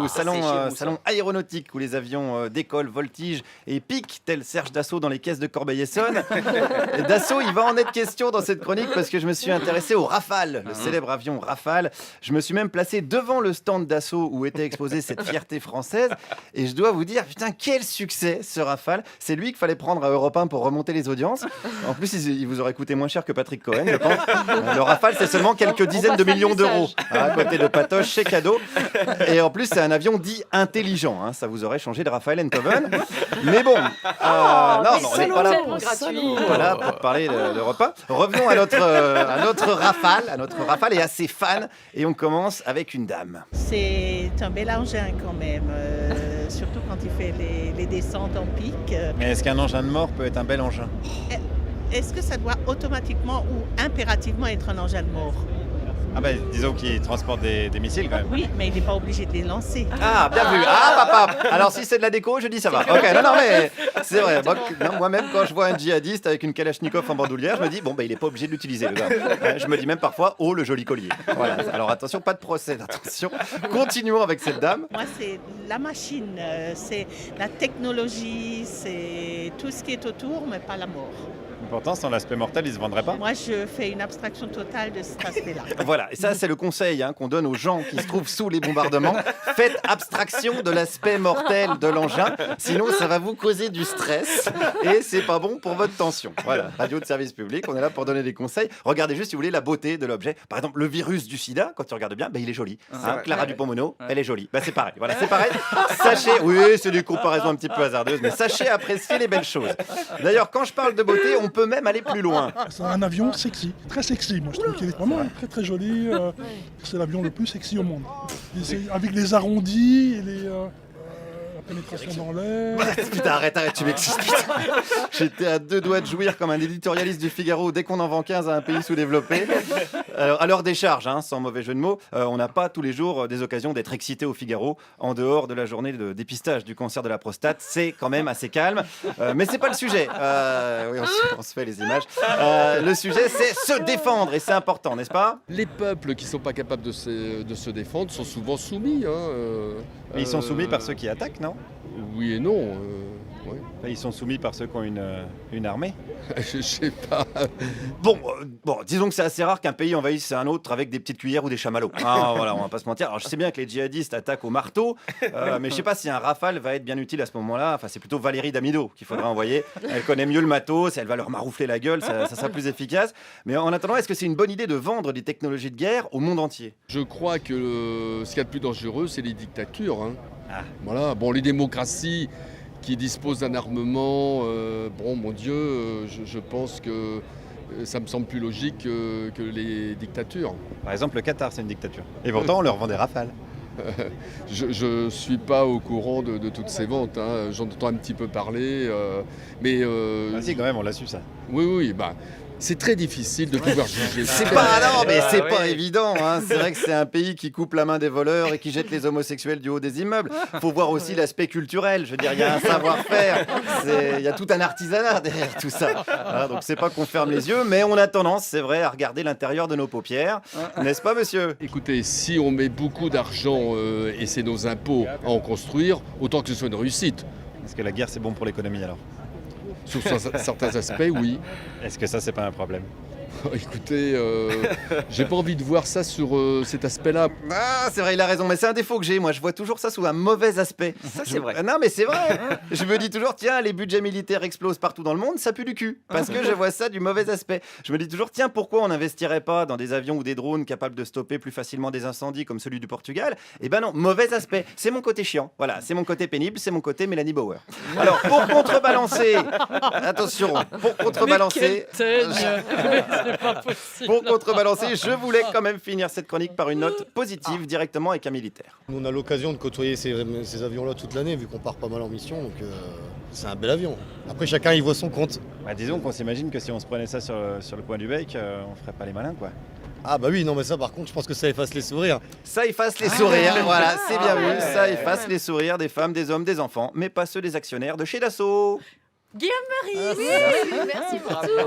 vous. Salon aéronautique où les avions décollent, voltigent et piquent, tel Serge Dassault dans les caisses de Corbeil-Essonnes. Et Dassault, il va en être question dans cette chronique parce que je me suis intéressé au Rafale, le célèbre avion Rafale. Je me suis même placé devant le stand Dassault où était exposée cette fierté française. Et je dois vous dire, putain, quel succès ce Rafale. C'est lui qu'il fallait prendre à Europe 1 pour remonter les audiences. En plus, il vous aurait coûté moins cher que Patrick Cohen, je pense. Le Rafale, c'est seulement quelques dizaines de millions d'euros à côté de Patoche chez Cadeau. Et en plus, c'est un avion dit intelligent. Hein. Ça vous aurait changé de Raphaël Enthoven. Mais bon, non, on n'est pas là pour parler d'Europe 1. Revenons à notre Rafale et à ses fans. Et on commence avec une dame. C'est un bel engin quand même, surtout quand il fait les descentes en pic. Mais est-ce qu'un engin de mort peut être un bel engin ? Est-ce que ça doit automatiquement ou impérativement être un engin de mort ? Ah ben, disons qu'il transporte des missiles quand même. Oui, mais il n'est pas obligé de les lancer. Ah, bien vu. Ah, papa. Alors si c'est de la déco, je dis ça va. Ok, non, mais c'est vrai. Moi-même, quand je vois un djihadiste avec une Kalachnikov en bandoulière, je me dis, bon, il n'est pas obligé de l'utiliser, le gars. Je me dis même parfois, oh, le joli collier. Voilà. Alors attention, pas de procès, attention. Continuons avec cette dame. Moi, c'est la machine, c'est la technologie, c'est tout ce qui est autour, mais pas la mort. Pourtant, sans l'aspect mortel, il ne se vendrait pas. Moi, je fais une abstraction totale de cet aspect-là. Voilà, et ça, c'est le conseil qu'on donne aux gens qui se trouvent sous les bombardements. Faites abstraction de l'aspect mortel de l'engin, sinon ça va vous causer du stress et c'est pas bon pour votre tension. Voilà, radio de service public, on est là pour donner des conseils. Regardez juste, si vous voulez, la beauté de l'objet. Par exemple, le virus du sida, quand tu regardes bien, il est joli. Clara Dupont-Moreau, elle est jolie. C'est pareil. Voilà, c'est pareil. Sachez, oui, c'est des comparaisons un petit peu hasardeuses, mais sachez apprécier les belles choses. D'ailleurs, quand je parle de beauté, on peut même aller plus loin. C'est un avion sexy, très sexy. Moi, je trouve qu'il est vraiment très très joli. C'est l'avion le plus sexy au monde. Avec les arrondis et la pénétration dans l'air. Putain, arrête, tu m'excites. J'étais à 2 doigts de jouir comme un éditorialiste du Figaro dès qu'on en vend 15 à un pays sous-développé. Alors, à l'heure des charges, sans mauvais jeu de mots, on n'a pas tous les jours des occasions d'être excité au Figaro en dehors de la journée de dépistage du cancer de la prostate. C'est quand même assez calme, mais c'est pas le sujet. Oui, on se fait les images. Le sujet, c'est se défendre et c'est important, n'est-ce pas ? Les peuples qui ne sont pas capables de se défendre sont souvent soumis. Mais ils sont soumis par ceux qui attaquent, non ? Oui et non. Oui. Ils sont soumis par ceux qui ont une armée. Je sais pas. Bon, disons que c'est assez rare qu'un pays envahisse un autre avec des petites cuillères ou des chamallows. Voilà, on va pas se mentir. Alors je sais bien que les djihadistes attaquent au marteau, mais je sais pas si un Rafale va être bien utile à ce moment-là. Enfin, c'est plutôt Valérie Damido qu'il faudra envoyer. Elle connaît mieux le matos, elle va leur maroufler la gueule, ça sera plus efficace. Mais en attendant, est-ce que c'est une bonne idée de vendre des technologies de guerre au monde entier ? Je crois que ce qu'il y a de plus dangereux, c'est les dictatures. Voilà. Bon, les démocraties qui disposent d'un armement, mon Dieu, je pense que ça me semble plus logique que les dictatures. Par exemple, le Qatar, c'est une dictature. Et pourtant, on leur vend des Rafales. Je ne suis pas au courant de toutes ces ventes. J'en entends un petit peu parler. Mais si, quand même, on l'a su, ça. Oui, c'est très difficile de pouvoir juger. C'est pas évident. C'est vrai que c'est un pays qui coupe la main des voleurs et qui jette les homosexuels du haut des immeubles. Il faut voir aussi l'aspect culturel. Je veux dire, il y a un savoir-faire. Il y a tout un artisanat derrière tout ça. Voilà, donc c'est pas qu'on ferme les yeux, mais on a tendance, c'est vrai, à regarder l'intérieur de nos paupières. N'est-ce pas, monsieur ? Écoutez, si on met beaucoup d'argent et c'est nos impôts à en construire, autant que ce soit une réussite. Est-ce que la guerre, c'est bon pour l'économie alors ? Sur certains aspects, oui. Est-ce que ça, c'est pas un problème ? Écoutez, j'ai pas envie de voir ça sur cet aspect-là. Ah, c'est vrai, il a raison, mais c'est un défaut que j'ai. Moi, je vois toujours ça sous un mauvais aspect. Ça, c'est vrai. Non, mais c'est vrai. Je me dis toujours, tiens, les budgets militaires explosent partout dans le monde, ça pue du cul. Parce que je vois ça du mauvais aspect. Je me dis toujours, tiens, pourquoi on n'investirait pas dans des avions ou des drones capables de stopper plus facilement des incendies comme celui du Portugal ? Eh ben non, mauvais aspect. C'est mon côté chiant. Voilà, c'est mon côté pénible, c'est mon côté Mélanie Bauer. Alors, pour contrebalancer, attention, pour contrebalancer. C'est pas possible. Pour contrebalancer, je voulais quand même finir cette chronique par une note positive directement avec un militaire. On a l'occasion de côtoyer ces avions-là toute l'année, vu qu'on part pas mal en mission, donc c'est un bel avion. Après, chacun y voit son compte. Disons qu'on s'imagine que si on se prenait ça sur le coin du bec, on ferait pas les malins, quoi. Ah bah oui, non mais ça par contre, je pense que ça efface les sourires. Ça efface les sourires, voilà, c'est bien vu. Ça efface les sourires des femmes, des hommes, des enfants, mais pas ceux des actionnaires de chez Dassault. Guillaume Meurice, merci pour tout.